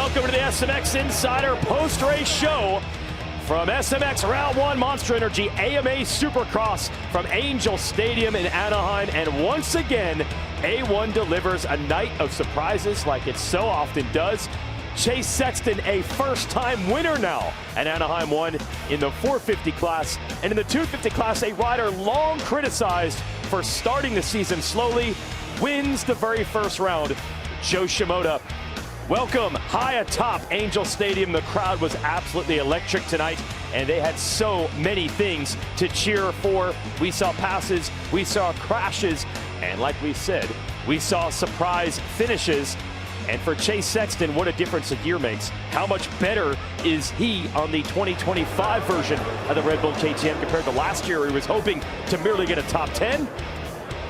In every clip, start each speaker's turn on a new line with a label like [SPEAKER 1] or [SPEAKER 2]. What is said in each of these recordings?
[SPEAKER 1] Welcome to the SMX Insider post-race show from SMX Round 1 Monster Energy AMA Supercross from Angel Stadium in Anaheim. And once again, A1 delivers a night of surprises like it so often does. Chase Sexton, a first-time winner now at Anaheim 1 in the 450 class. And in the 250 class, a rider long criticized for starting the season slowly, wins the very first round, Joe Shimoda. Welcome high atop Angel Stadium. The crowd was absolutely electric tonight, and they had so many things to cheer for. We saw passes, we saw crashes, and like we said, we saw surprise finishes. And for Chase Sexton, what a difference a year makes. How much better is he on the 2025 version of the Red Bull KTM compared to last year? He was hoping to merely get a top 10.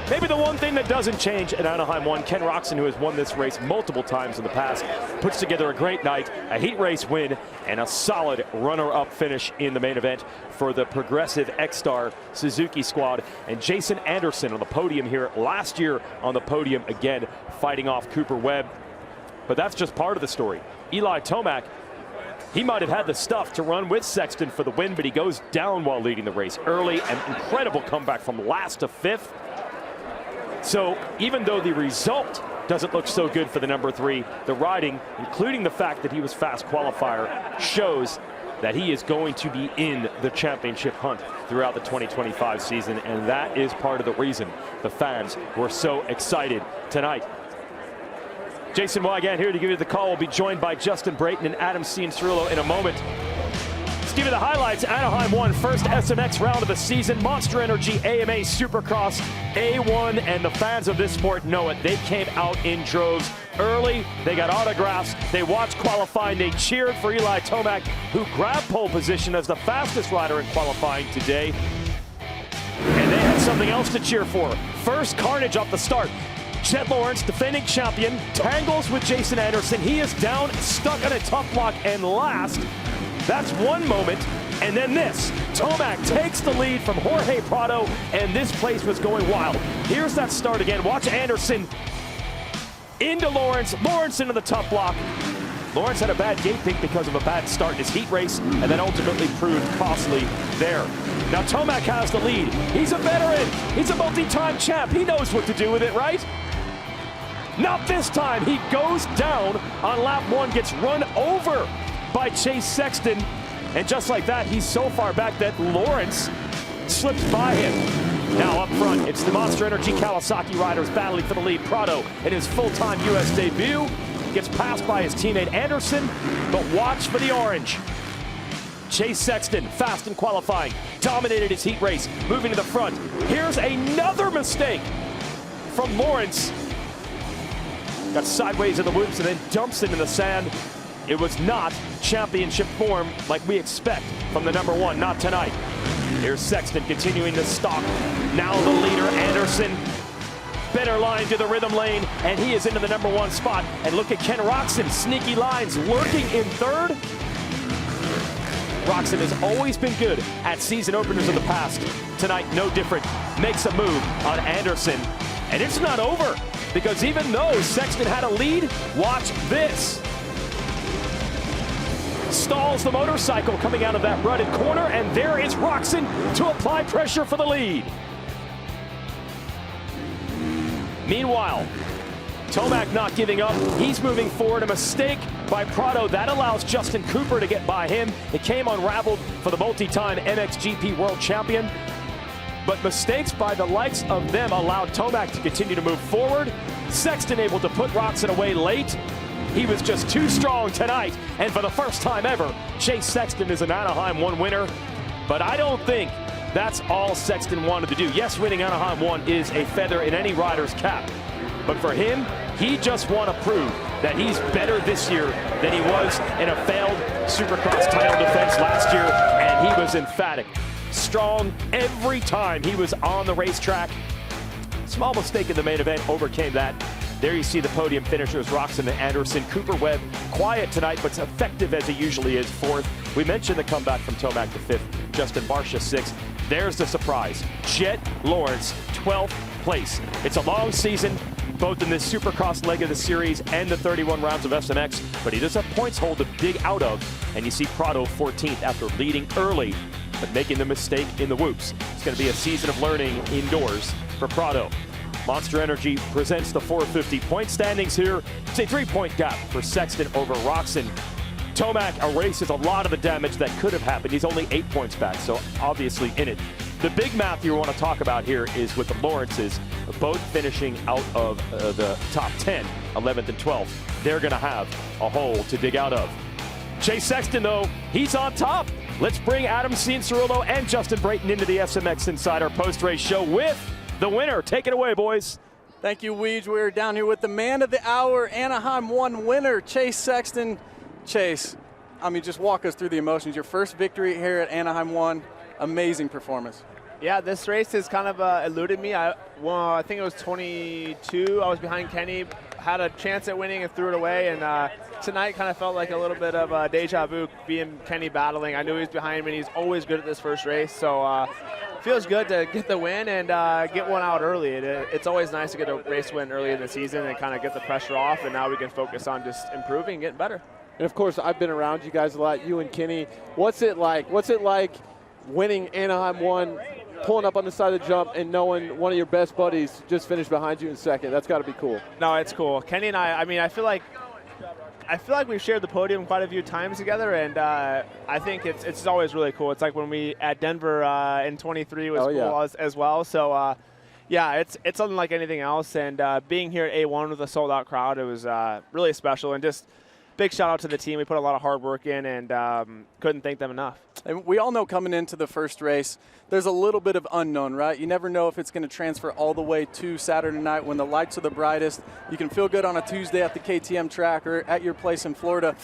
[SPEAKER 1] Maybe the one thing that doesn't change at Anaheim 1, Ken Roczen, who has won this race multiple times in the past, puts together a great night, a heat race win, and a solid runner-up finish in the main event for the Progressive X-Star Suzuki squad. And Jason Anderson on the podium here, last year on the podium again, fighting off Cooper Webb. But that's just part of the story. Eli Tomac, he might have had the stuff to run with Sexton for the win, but he goes down while leading the race early. An incredible comeback from last to fifth. So even though the result doesn't look so good for the number 3, the riding, including the fact that he was fast qualifier, shows that he is going to be in the championship hunt throughout the 2025 season. And that is part of the reason the fans were so excited tonight. Jason Wygant here to give you the call. We'll be joined by Justin Brayton and Adam Cianciarulo in a moment. Let's give you the highlights. Anaheim 1, first SMX round of the season. Monster Energy AMA Supercross A1, and the fans of this sport know it. They came out in droves early. They got autographs. They watched qualifying. They cheered for Eli Tomac, who grabbed pole position as the fastest rider in qualifying today. And they had something else to cheer for. First carnage off the start. Jett Lawrence, defending champion, tangles with Jason Anderson. He is down, stuck on a tough block, and last. That's one moment, and then this. Tomac takes the lead from Jorge Prado, and this place was going wild. Here's that start again. Watch Anderson into Lawrence. Lawrence into the tough block. Lawrence had a bad gate pick because of a bad start in his heat race, and then ultimately proved costly there. Now Tomac has the lead. He's a veteran. He's a multi-time champ. He knows what to do with it, right? Not this time. He goes down on lap 1, gets run over by Chase Sexton, and just like that, he's so far back that Lawrence slips by him. Now up front, it's the Monster Energy Kawasaki riders battling for the lead. Prado in his full-time U.S. debut gets passed by his teammate Anderson, but watch for the orange. Chase Sexton, fast in qualifying, dominated his heat race, moving to the front. Here's another mistake from Lawrence. Got sideways in the whoops and then dumps it in the sand. It was not championship form like we expect from the number 1, not tonight. Here's Sexton continuing to stalk. Now the leader, Anderson. Better line to the rhythm lane, and he is into the number 1 spot. And look at Ken Roczen, sneaky lines, lurking in third. Roczen has always been good at season openers in the past. Tonight, no different. Makes a move on Anderson. And it's not over, because even though Sexton had a lead, watch this. Stalls the motorcycle coming out of that rutted corner, and there is Roczen to apply pressure for the lead. Meanwhile, Tomac not giving up. He's moving forward. A mistake by Prado. That allows Justin Cooper to get by him. It came unraveled for the multi-time MXGP World Champion. But mistakes by the likes of them allowed Tomac to continue to move forward. Sexton able to put Roczen away late. He was just too strong tonight, and for the first time ever, Chase Sexton is an Anaheim 1 winner. But I don't think that's all Sexton wanted to do. Yes, winning Anaheim 1 is a feather in any rider's cap. But for him, he just wants to prove that he's better this year than he was in a failed Supercross title defense last year, and he was emphatic. Strong every time he was on the racetrack. Small mistake in the main event overcame that. There you see the podium finishers, Roczen and Anderson. Cooper Webb, quiet tonight, but effective as he usually is, 4th. We mentioned the comeback from Tomac to 5th. Justin Barcia, 6th. There's the surprise. Jett Lawrence, 12th place. It's a long season. both in this Supercross leg of the series and the 31 rounds of SMX, but he does have points hole to dig out of, and you see Prado 14th after leading early, but making the mistake in the whoops. It's going to be a season of learning indoors for Prado. Monster Energy presents the 450 point standings here. It's a 3-point gap for Sexton over Roxon. Tomac erases a lot of the damage that could have happened. He's only 8 points back, so obviously in it. The big math you want to talk about here is with the Lawrences, both finishing out of the top 10, 11th and 12th. They're going to have a hole to dig out of. Chase Sexton, though, he's on top. Let's bring Adam Cianciarulo and Justin Brayton into the SMX Insider post-race show with the winner. Take it away, boys.
[SPEAKER 2] Thank you, Weege. We're down here with the man of the hour, Anaheim 1 winner, Chase Sexton. Chase, I mean, just walk us through the emotions. Your first victory here at Anaheim 1, amazing performance.
[SPEAKER 3] Yeah, this race has kind of eluded me. I think it was 22. I was behind Kenny, had a chance at winning and threw it away. And tonight kind of felt like a little bit of deja vu, being Kenny battling. I knew he was behind me, and he's always good at this first race. So feels good to get the win and get one out early. It's always nice to get a race win early in the season and kind of get the pressure off. And now we can focus on just improving and getting better.
[SPEAKER 4] And of course, I've been around you guys a lot, you and Kenny. What's it like? What's it like winning Anaheim 1, pulling up on the side of the jump and knowing one of your best buddies just finished behind you in second? That's got to be cool.
[SPEAKER 3] No, it's cool. Kenny and I mean, I feel like we've shared the podium quite a few times together, and I think it's always really cool. It's like when we at Denver in 23 was cool as well. So yeah, it's unlike anything else. And being here at A1 with a sold-out crowd, it was really special. And just big shout out to the team. We put a lot of hard work in, and couldn't thank them enough.
[SPEAKER 2] And we all know coming into the first race, there's a little bit of unknown, right? You never know if it's going to transfer all the way to Saturday night when the lights are the brightest. You can feel good on a Tuesday at the KTM track or at your place in Florida.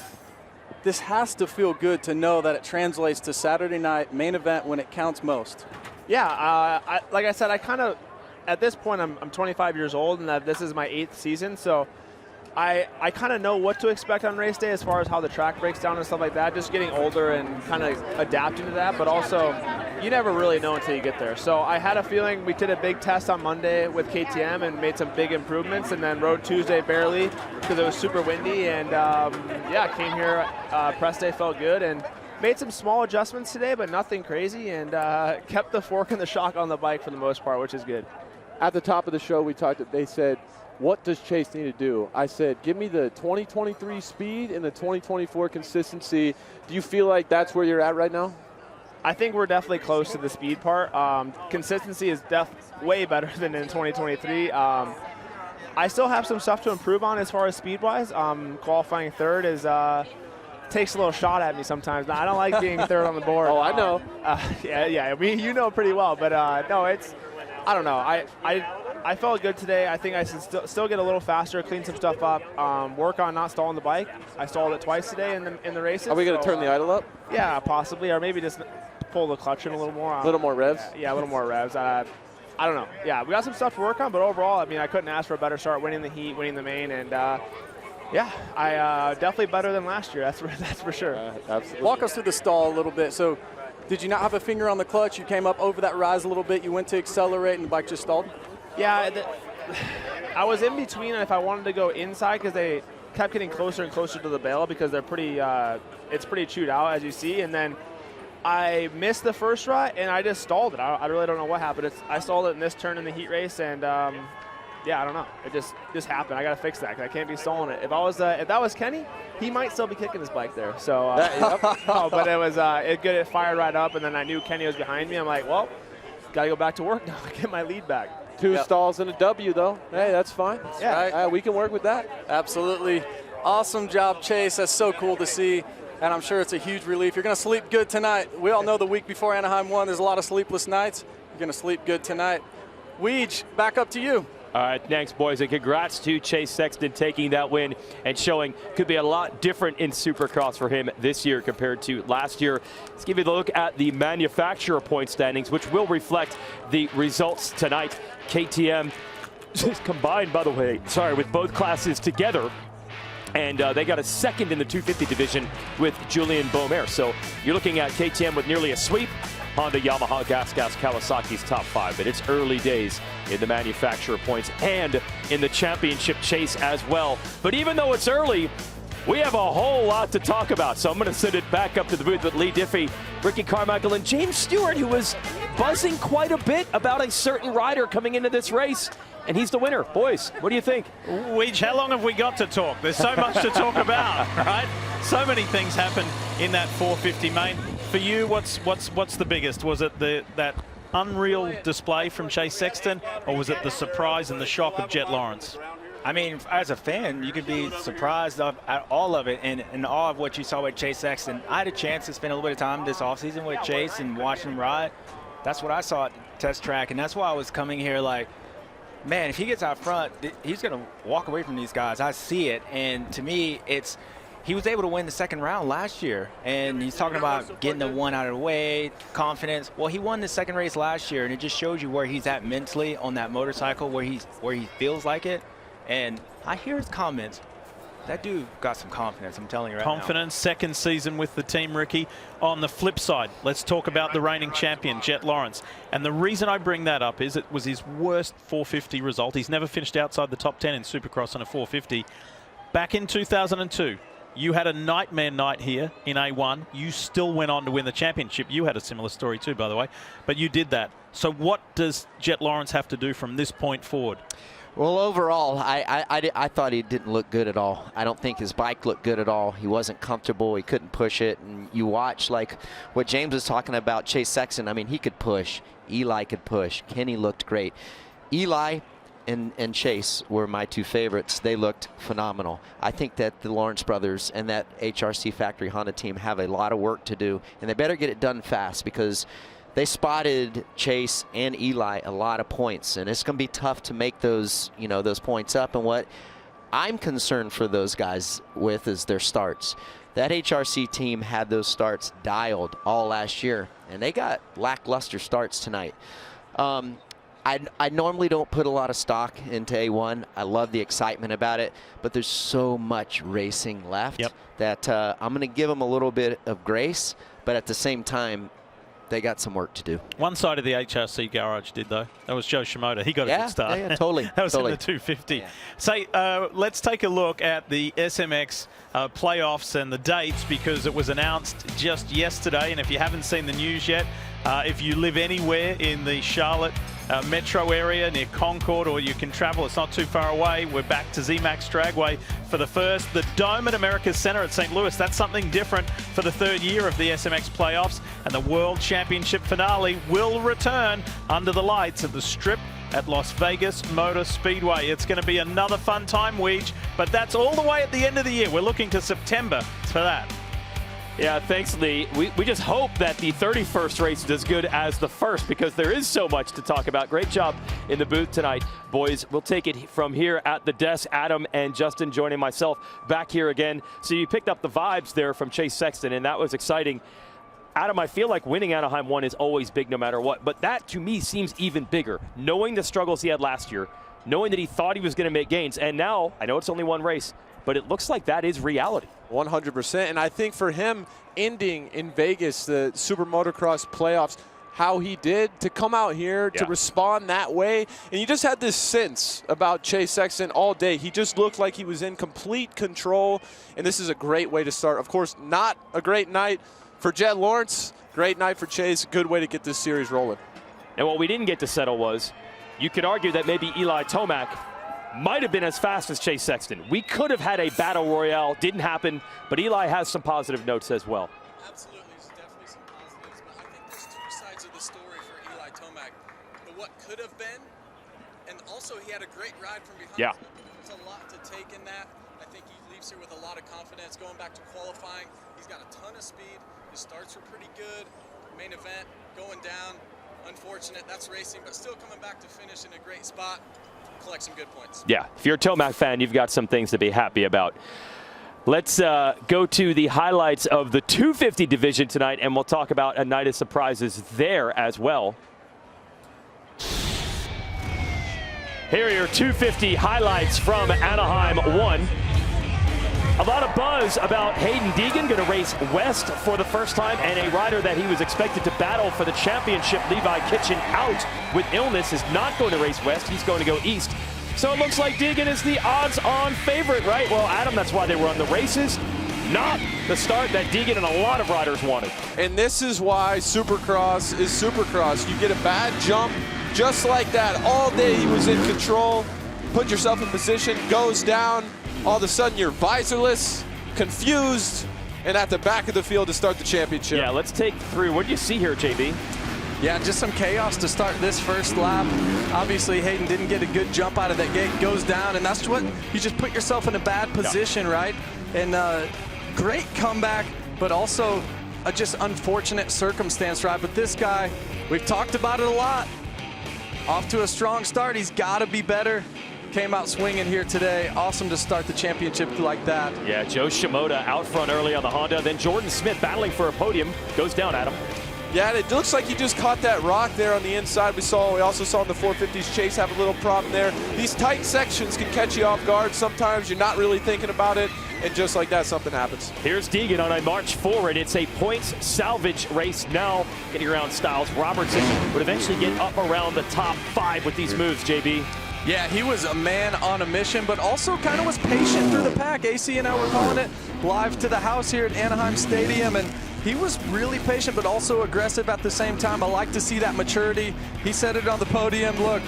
[SPEAKER 2] This has to feel good to know that it translates to Saturday night main event when it counts most.
[SPEAKER 3] Yeah, like I said, I kind of, at this point, I'm 25 years old, and this is my 8th season, so I kind of know what to expect on race day as far as how the track breaks down and stuff like that, just getting older and kind of adapting to that, but also you never really know until you get there. So I had a feeling we did a big test on Monday with KTM and made some big improvements, and then rode Tuesday barely because it was super windy, and yeah, came here, press day felt good, and made some small adjustments today, but nothing crazy, and kept the fork and the shock on the bike for the most part, which is good.
[SPEAKER 4] At the top of the show, they said, what does Chase need to do? I said, give me the 2023 speed and the 2024 consistency. Do you feel like that's where you're at right now?
[SPEAKER 3] I think we're definitely close to the speed part. Consistency is way better than in 2023. I still have some stuff to improve on as far as speed-wise. Qualifying third takes a little shot at me sometimes. Now, I don't like being third on the board.
[SPEAKER 4] Oh, I know.
[SPEAKER 3] Yeah, you know pretty well. But no, I don't know. I felt good today. I think I should still get a little faster, clean some stuff up, work on not stalling the bike. I stalled it twice today in the races.
[SPEAKER 4] Are we going to turn the idle up?
[SPEAKER 3] Yeah, possibly, or maybe just pull the clutch in a little more.
[SPEAKER 4] A little more revs?
[SPEAKER 3] Yeah, a little more revs. I don't know. Yeah, we got some stuff to work on, but overall, I mean, I couldn't ask for a better start, winning the heat, winning the main, and yeah, I definitely better than last year. That's for sure.
[SPEAKER 4] Absolutely.
[SPEAKER 2] Walk us through the stall a little bit. So, did you not have a finger on the clutch? You came up over that rise a little bit. You went to accelerate, and the bike just stalled.
[SPEAKER 3] Yeah, I was in between if I wanted to go inside because they kept getting closer and closer to the bail because they're pretty. It's pretty chewed out, as you see, and then I missed the first rut and I just stalled it. I really don't know what happened. I stalled it in this turn in the heat race, and yeah, I don't know. It just happened. I got to fix that because I can't be stalling it. If that was Kenny, he might still be kicking his bike there. So, no, but it was good. It fired right up, and then I knew Kenny was behind me. I'm like, well, got to go back to work now. Get my lead back.
[SPEAKER 4] Two stalls and a W, though. Hey, that's fine.
[SPEAKER 2] Yeah,
[SPEAKER 4] we can work with that.
[SPEAKER 2] Absolutely. Awesome job, Chase. That's so cool to see, and I'm sure it's a huge relief. You're going to sleep good tonight. We all know the week before Anaheim 1, there's a lot of sleepless nights. You're going to sleep good tonight. Weege, back up to you.
[SPEAKER 1] All right, thanks, boys, and congrats to Chase Sexton taking that win and showing could be a lot different in Supercross for him this year compared to last year. Let's give you a look at the manufacturer point standings, which will reflect the results tonight. KTM just combined, by the way, with both classes together. And they got a second in the 250 division with Julian Beaumer. So you're looking at KTM with nearly a sweep. Honda, Yamaha, Gas, Kawasaki's top 5. But it's early days in the manufacturer points and in the championship chase as well. But even though it's early, we have a whole lot to talk about. So I'm going to send it back up to the booth with Lee Diffie, Ricky Carmichael, and James Stewart, who was buzzing quite a bit about a certain rider coming into this race. And he's the winner. Boys, what do you think?
[SPEAKER 5] Weege, how long have we got to talk? There's so much to talk about, right? So many things happened in that 450 main. For you, what's the biggest? Was it that unreal display from Chase Sexton, or was it the surprise and the shock of Jet Lawrence?
[SPEAKER 6] I mean, as a fan, you could be surprised at all of it and in awe of what you saw with Chase Sexton. I had a chance to spend a little bit of time this offseason with Chase and watch him ride. That's what I saw at the test track, and that's why I was coming here like, man, if he gets out front, he's going to walk away from these guys. I see it, and to me, he was able to win the second round last year, and he's talking about getting the one out of the way, confidence. Well, he won the second race last year, and it just shows you where he's at mentally on that motorcycle, where he feels like it. And I hear his comments. That dude got some confidence, I'm telling you right now.
[SPEAKER 5] Confidence, second season with the team, Ricky. On the flip side, let's talk about the reigning champion, Jet Lawrence. And the reason I bring that up is it was his worst 450 result. He's never finished outside the top 10 in Supercross on a 450. Back in 2002, you had a nightmare night here in A1. You still went on to win the championship. You had a similar story too, by the way, but you did that. So what does Jet Lawrence have to do from this point forward?
[SPEAKER 7] Well, overall, I thought he didn't look good at all. I don't think his bike looked good at all. He wasn't comfortable. He couldn't push it. And you watch, like what James was talking about, Chase Sexton. I mean, he could push. Eli could push. Kenny looked great. Eli and Chase were my two favorites. They looked phenomenal. I think that the Lawrence brothers and that HRC Factory Honda team have a lot of work to do, and they better get it done fast because they spotted Chase and Eli a lot of points, and it's going to be tough to make those, those points up. And what I'm concerned for those guys with is their starts. That HRC team had those starts dialed all last year, and they got lackluster starts tonight. I normally don't put a lot of stock into A1. I love the excitement about it, but there's so much racing left that I'm going to give them a little bit of grace, but at the same time, they got some work to do.
[SPEAKER 5] One side of the HRC garage did, though. That was Joe Shimoda. He got a good start.
[SPEAKER 7] Yeah, totally.
[SPEAKER 5] That was
[SPEAKER 7] totally.
[SPEAKER 5] in the 250. Yeah. So let's take a look at the SMX playoffs and the dates, because it was announced just yesterday. And if you haven't seen the news yet, if you live anywhere in the Charlotte metro area near Concord, or you can travel, it's not too far away. We're back to ZMAX Dragway for the first. The Dome at America's Center at St. Louis, that's something different for the third year of the SMX playoffs. And the World Championship finale will return under the lights at the Strip at Las Vegas Motor Speedway. It's going to be another fun time, Weege, but that's all the way at the end of the year. We're looking to September for that.
[SPEAKER 1] Yeah, thanks, Lee. We just hope that the 31st race is as good as the first, because there is so much to talk about. Great job in the booth tonight, boys. We'll take it from here at the desk. Adam and Justin joining myself back here again. So you picked up the vibes there from Chase Sexton, and that was exciting. Adam, I feel like winning Anaheim 1 is always big no matter what, but that to me seems even bigger, knowing the struggles he had last year, knowing that he thought he was going to make gains, and now, I know it's only one race, but it looks like that is reality.
[SPEAKER 4] 100%. And I think for him ending in Vegas, the SuperMotocross playoffs, how he did to come out here to respond that way. And you just had this sense about Chase Sexton all day. He just looked like he was in complete control. And this is a great way to start. Of course, not a great night for Jet Lawrence. Great night for Chase. Good way to get this series rolling.
[SPEAKER 1] And what we didn't get to settle was, you could argue that maybe Eli Tomac might have been as fast as Chase Sexton. We could have had a battle royale. Didn't happen, but Eli has some positive notes as well.
[SPEAKER 2] Absolutely, there's definitely some positives, but I think there's two sides of the story for Eli Tomac. The what could have been, and also he had a great ride from behind.
[SPEAKER 1] Yeah.
[SPEAKER 2] There's a lot to take in that. I think he leaves here with a lot of confidence. Going back to qualifying, he's got a ton of speed. His starts were pretty good. Main event, going down. Unfortunate, that's racing, but still coming back to finish in a great spot. Collect some good points.
[SPEAKER 1] Yeah, if you're a Tomac fan, you've got some things to be happy about. Let's go to the highlights of the 250 division tonight, and we'll talk about a night of surprises there as well. Here are your 250 highlights from Anaheim 1. A lot of buzz about Hayden Deegan going to race west for the first time, and a rider that he was expected to battle for the championship, Levi Kitchen, out with illness, is not going to race west. He's going to go east. So it looks like Deegan is the odds-on favorite, right? Well, Adam, that's why they were on the races. Not the start that Deegan and a lot of riders wanted.
[SPEAKER 4] And this is why Supercross is Supercross. You get a bad jump just like that. All day he was in control, put yourself in position, goes down. All of a sudden you're visorless, confused, and at the back of the field to start the championship.
[SPEAKER 1] Yeah, let's take through. What do you see here, JB?
[SPEAKER 2] Yeah, just some chaos to start this first lap. Obviously, Hayden didn't get a good jump out of that gate, goes down, and that's what, you just put yourself in a bad position, right? And great comeback, but also a just unfortunate circumstance, right? But this guy, we've talked about it a lot. Off to a strong start, he's got to be better. Came out swinging here today. Awesome to start the championship like that.
[SPEAKER 1] Yeah, Joe Shimoda out front early on the Honda. Then Jordan Smith battling for a podium. Goes down, Adam.
[SPEAKER 4] Yeah, and it looks like he just caught that rock there on the inside. We also saw in the 450s Chase have a little problem there. These tight sections can catch you off guard. Sometimes you're not really thinking about it, and just like that, something happens.
[SPEAKER 1] Here's Deegan on a march forward. It's a points salvage race now. Getting around Styles. Robertson would eventually get up around the top 5 with these moves, JB.
[SPEAKER 2] Yeah, he was a man on a mission, but also kind of was patient through the pack. AC and I were calling it live to the house here at Anaheim Stadium, and he was really patient, but also aggressive at the same time. I like to see that maturity. He said it on the podium. Look,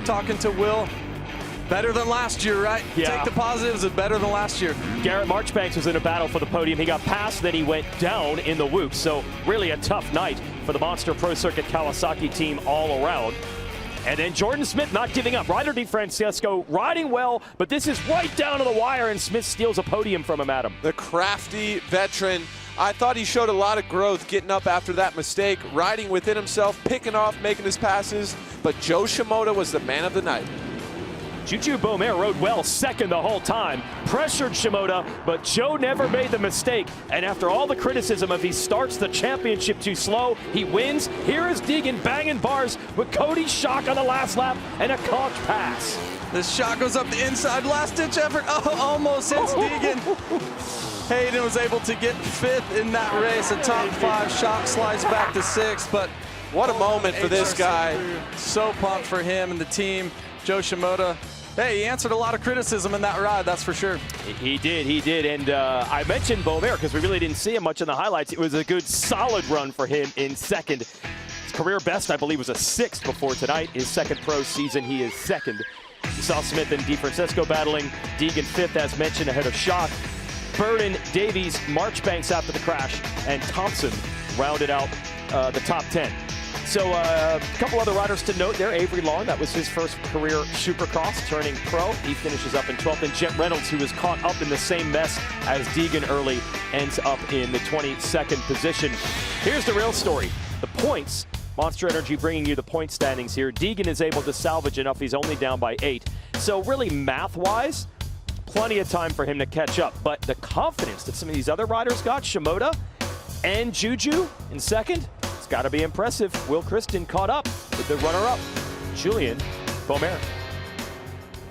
[SPEAKER 2] talking to Will, better than last year, right?
[SPEAKER 1] Yeah.
[SPEAKER 2] Take the positives, it's better than last year.
[SPEAKER 1] Garrett Marchbanks was in a battle for the podium. He got past, then he went down in the whoops. So really a tough night for the Monster Pro Circuit Kawasaki team all around. And then Jordan Smith not giving up. Ryder DeFrancesco riding well, but this is right down to the wire, and Smith steals a podium from him, Adam.
[SPEAKER 4] The crafty veteran. I thought he showed a lot of growth getting up after that mistake, riding within himself, picking off, making his passes, but Joe Shimoda was the man of the night.
[SPEAKER 1] Juju Beaumer rode well second the whole time, pressured Shimoda, but Joe never made the mistake. And after all the criticism of he starts the championship too slow, he wins. Here is Deegan banging bars with Cody's shock on the last lap and a conch pass.
[SPEAKER 2] This shot goes up the inside, last-ditch effort. Oh, almost hits Deegan. Hayden was able to get 5th in that race, a top 5 shot, slides back to 6th, but
[SPEAKER 4] what a moment for this guy.
[SPEAKER 2] So pumped for him and the team. Joe Shimoda, hey, he answered a lot of criticism in that ride, that's for sure.
[SPEAKER 1] He did. And I mentioned Beaumer because we really didn't see him much in the highlights. It was a good, solid run for him in second. His career best, I believe, was a 6th before tonight. His second pro season, he is second. You saw Smith and DeFrancesco battling. Deegan 5th, as mentioned, ahead of Schock. Burden, Davies, Marchbanks after the crash, and Thompson rounded out the top 10. So a couple other riders to note there. Avery Long, that was his first career Supercross, turning pro. He finishes up in 12th. And Jet Reynolds, who was caught up in the same mess as Deegan early, ends up in the 22nd position. Here's the real story. The points, Monster Energy bringing you the point standings here. Deegan is able to salvage enough. He's only down by 8. So really math-wise, plenty of time for him to catch up. But the confidence that some of these other riders got, Shimoda and Juju in second, it's got to be impressive. Will Kristen caught up with the runner-up, Julian Beaumer.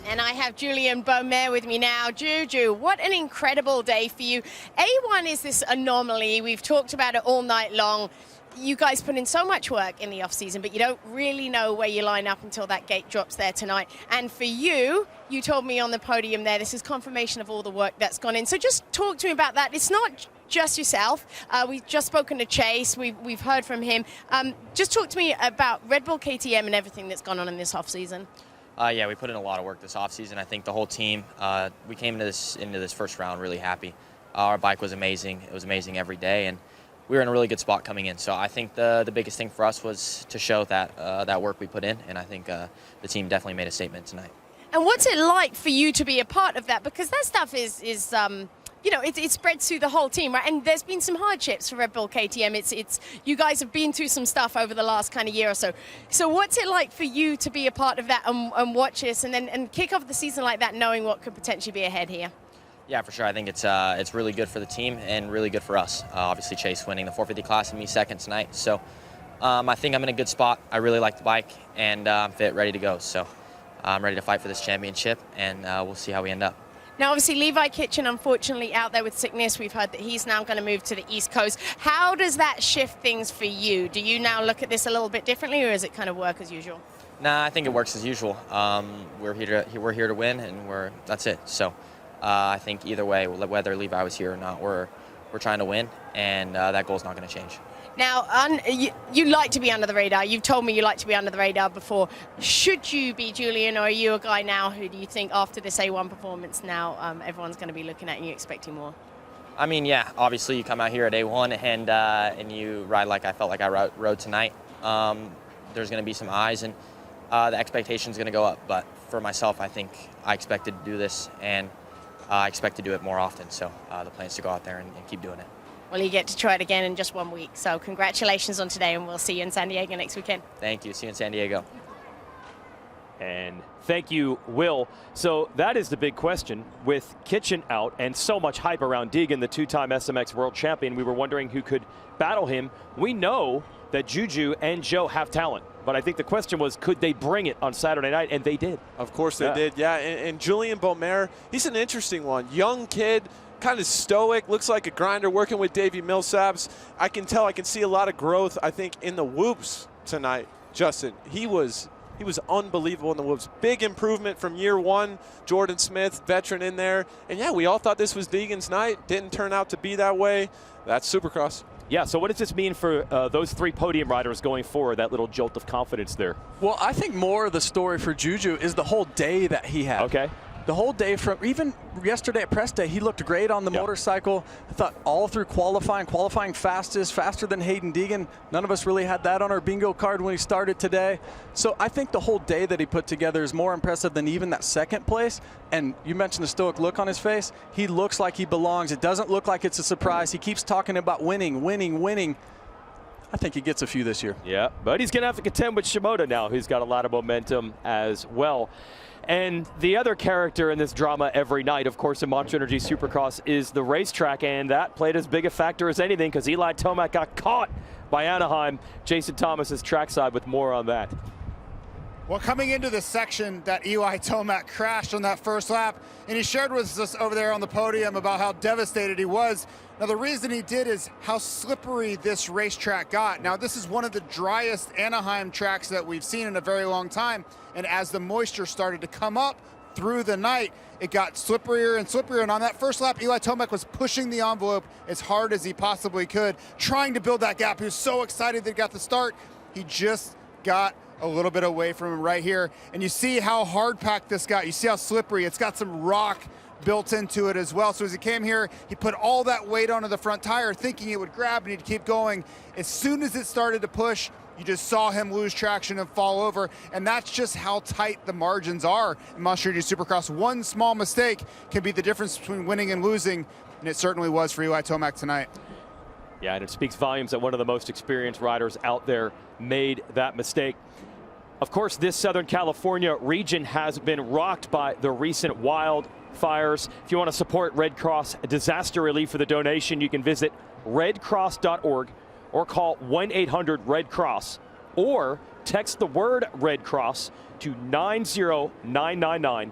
[SPEAKER 8] And I have Julian Beaumer with me now. Juju, what an incredible day for you. A1 is this anomaly. We've talked about it all night long. You guys put in so much work in the off-season, but you don't really know where you line up until that gate drops there tonight. And for you, you told me on the podium there, this is confirmation of all the work that's gone in. So just talk to me about that. It's not just yourself. We've just spoken to Chase. We've heard from him. Just talk to me about Red Bull KTM and everything that's gone on in this off-season.
[SPEAKER 9] Yeah, we put in a lot of work this offseason. I think the whole team, we came into this first round really happy. Our bike was amazing. It was amazing every day, and we were in a really good spot coming in. So I think the biggest thing for us was to show that that work we put in, and I think the team definitely made a statement tonight.
[SPEAKER 8] And what's it like for you to be a part of that? Because that stuff is you know, it spreads through the whole team, right? And there's been some hardships for Red Bull KTM. It's you guys have been through some stuff over the last kind of year or so. So what's it like for you to be a part of that and watch this and kick off the season like that, knowing what could potentially be ahead here?
[SPEAKER 9] Yeah, for sure. I think it's really good for the team and really good for us. Obviously, Chase winning the 450 class and me second tonight. So I think I'm in a good spot. I really like the bike, and I'm fit, ready to go. So I'm ready to fight for this championship, and we'll see how we end up.
[SPEAKER 8] Now, obviously, Levi Kitchen, unfortunately, out there with sickness. We've heard that he's now going to move to the East Coast. How does that shift things for you? Do you now look at this a little bit differently, or does it kind of work as usual?
[SPEAKER 9] Nah, I think it works as usual. We're here to win, and that's it. So I think either way, whether Levi was here or not, we're trying to win, and that goal's not going to change.
[SPEAKER 8] Now, you like to be under the radar. You've told me you like to be under the radar before. Should you be, Julian, or are you a guy now who do you think after this A1 performance now everyone's going to be looking at you expecting more?
[SPEAKER 9] I mean, yeah, obviously you come out here at A1 and you ride like I felt like I rode tonight. There's going to be some eyes, and the expectation's going to go up. But for myself, I think I expected to do this, and I expect to do it more often. So the plan is to go out there and keep doing it.
[SPEAKER 8] Well, you get to try it again in just 1 week. So congratulations on today, and we'll see you in San Diego next weekend.
[SPEAKER 9] Thank you. See you in San Diego.
[SPEAKER 1] And thank you, Will. So that is the big question with Kitchen out and so much hype around Deegan, the two-time SMX world champion. We were wondering who could battle him. We know that Juju and Joe have talent, but I think the question was, could they bring it on Saturday night? And they did.
[SPEAKER 4] Of course they did, yeah. And Julian Beaumer, he's an interesting one. Young kid, kind of stoic, looks like a grinder working with Davey Millsaps. I can see a lot of growth, I think, in the whoops tonight, Justin. He was unbelievable in the whoops. Big improvement from year one. Jordan Smith, veteran in there. And yeah, we all thought this was Deegan's night. Didn't turn out to be that way. That's Supercross.
[SPEAKER 1] Yeah, so what does this mean for those three podium riders going forward, that little jolt of confidence there?
[SPEAKER 2] Well, I think more of the story for Juju is the whole day that he had.
[SPEAKER 1] Okay.
[SPEAKER 2] The whole day, from even yesterday at press day, he looked great on the motorcycle. I thought all through qualifying fastest, faster than Hayden Deegan. None of us really had that on our bingo card when he started today. So I think the whole day that he put together is more impressive than even that second place. And you mentioned the stoic look on his face. He looks like he belongs. It doesn't look like it's a surprise. He keeps talking about winning. I think he gets a few this year.
[SPEAKER 1] Yeah, but he's going to have to contend with Shimoda now, who's got a lot of momentum as well. And the other character in this drama every night, of course, in Monster Energy Supercross is the racetrack, and that played as big a factor as anything because Eli Tomac got caught by Anaheim. Jason Thomas is trackside with more on that.
[SPEAKER 10] Well, coming into the section that Eli Tomac crashed on that first lap, and he shared with us over there on the podium about how devastated he was. Now, the reason he did is how slippery this racetrack got. Now, this is one of the driest Anaheim tracks that we've seen in a very long time, and as the moisture started to come up through the night, it got slipperier and slipperier, and on that first lap, Eli Tomac was pushing the envelope as hard as he possibly could, trying to build that gap. He was so excited that he got the start. He just got a little bit away from him right here, and you see how hard packed this got. You see how slippery. It's got some rock built into it as well. So as he came here, he put all that weight onto the front tire thinking it would grab and he'd keep going. As soon as it started to push, you just saw him lose traction and fall over, and that's just how tight the margins are in Monster Energy Supercross. One small mistake can be the difference between winning and losing, and it certainly was for Eli Tomac tonight.
[SPEAKER 1] Yeah, and it speaks volumes that one of the most experienced riders out there made that mistake. Of course, this Southern California region has been rocked by the recent wildfires. If you want to support Red Cross disaster relief for the donation, you can visit redcross.org or call 1-800-RED-CROSS or text the word Red Cross to 90999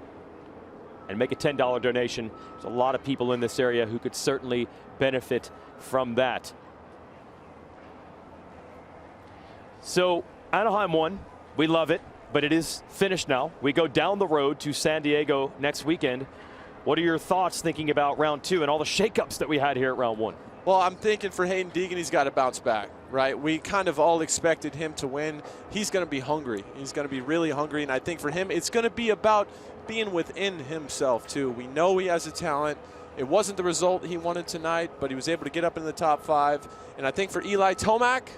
[SPEAKER 1] and make a $10 donation. There's a lot of people in this area who could certainly benefit from that. So Anaheim won. We love it, but it is finished now. We go down the road to San Diego next weekend. What are your thoughts thinking about round two and all the shakeups that we had here at round one?
[SPEAKER 4] Well, I'm thinking for Hayden Deegan, he's got to bounce back, right? We kind of all expected him to win. He's going to be hungry. He's going to be really hungry, and I think for him, it's going to be about being within himself, too. We know he has a talent. It wasn't the result he wanted tonight, but he was able to get up in the top 5. And I think for Eli Tomac,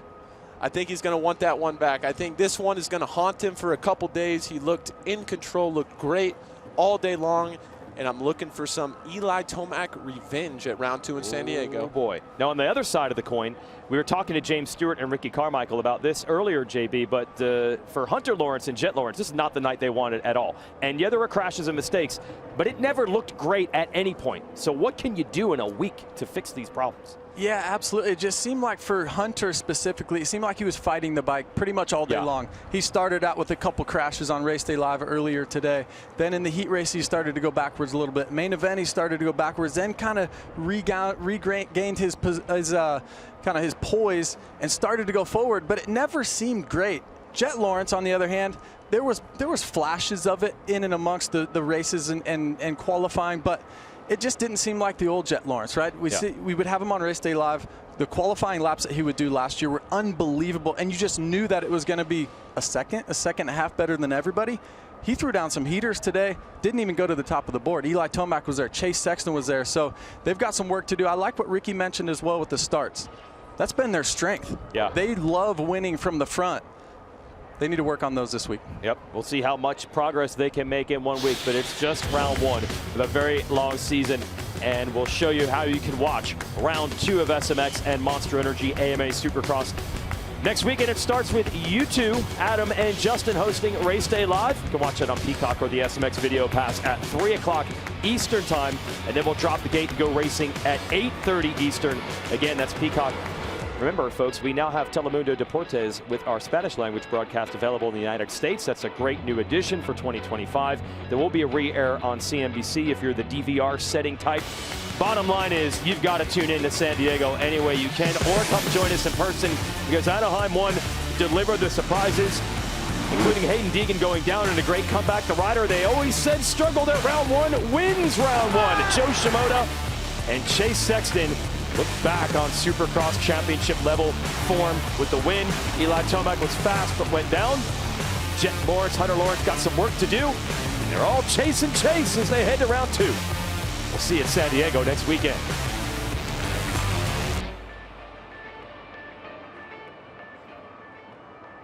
[SPEAKER 4] I think he's going to want that one back. I think this one is going to haunt him for a couple days. He looked in control, looked great all day long, and I'm looking for some Eli Tomac revenge at round 2 in San Diego.
[SPEAKER 1] Oh boy. Now on the other side of the coin, we were talking to James Stewart and Ricky Carmichael about this earlier, JB, but for Hunter Lawrence and Jet Lawrence, this is not the night they wanted at all. And yeah, there were crashes and mistakes, but it never looked great at any point. So what can you do in a week to fix these problems?
[SPEAKER 2] Yeah, absolutely. It just seemed like for Hunter specifically, it seemed like he was fighting the bike pretty much all day long. He started out with a couple crashes on Race Day Live earlier today. Then in the heat race, he started to go backwards a little bit. Main event, he started to go backwards, then kind of regained his poise and started to go forward, but it never seemed great. Jet Lawrence, on the other hand, there was flashes of it in and amongst the races and qualifying, but it just didn't seem like the old Jet Lawrence, right? We would have him on Race Day Live. The qualifying laps that he would do last year were unbelievable, and you just knew that it was going to be a second and a half better than everybody. He threw down some heaters today, didn't even go to the top of the board. Eli Tomac was there, Chase Sexton was there, so they've got some work to do. I like what Ricky mentioned as well with the starts. That's been their strength.
[SPEAKER 1] Yeah.
[SPEAKER 2] They love winning from the front. They need to work on those this week.
[SPEAKER 1] Yep, we'll see how much progress they can make in 1 week, but it's just round 1 of a very long season, and we'll show you how you can watch round 2 of SMX and Monster Energy AMA Supercross next weekend. It starts with you two, Adam and Justin, hosting Race Day Live. You can watch it on Peacock or the SMX Video Pass at 3 o'clock Eastern Time, and then we'll drop the gate and go racing at 8:30 Eastern. Again, that's Peacock. Remember, folks, we now have Telemundo Deportes with our Spanish language broadcast available in the United States. That's a great new addition for 2025. There will be a re-air on CNBC if you're the DVR setting type. Bottom line is you've got to tune in to San Diego any way you can, or come join us in person, because Anaheim 1 delivered the surprises, including Hayden Deegan going down in a great comeback. The rider they always said struggled at round 1 wins round 1. Joe Shimoda and Chase Sexton look back on Supercross championship level form with the win. Eli Tomac was fast but went down. Jet Lawrence, Hunter Lawrence got some work to do. And they're all chasing Chase as they head to round 2. We'll see you at San Diego next weekend.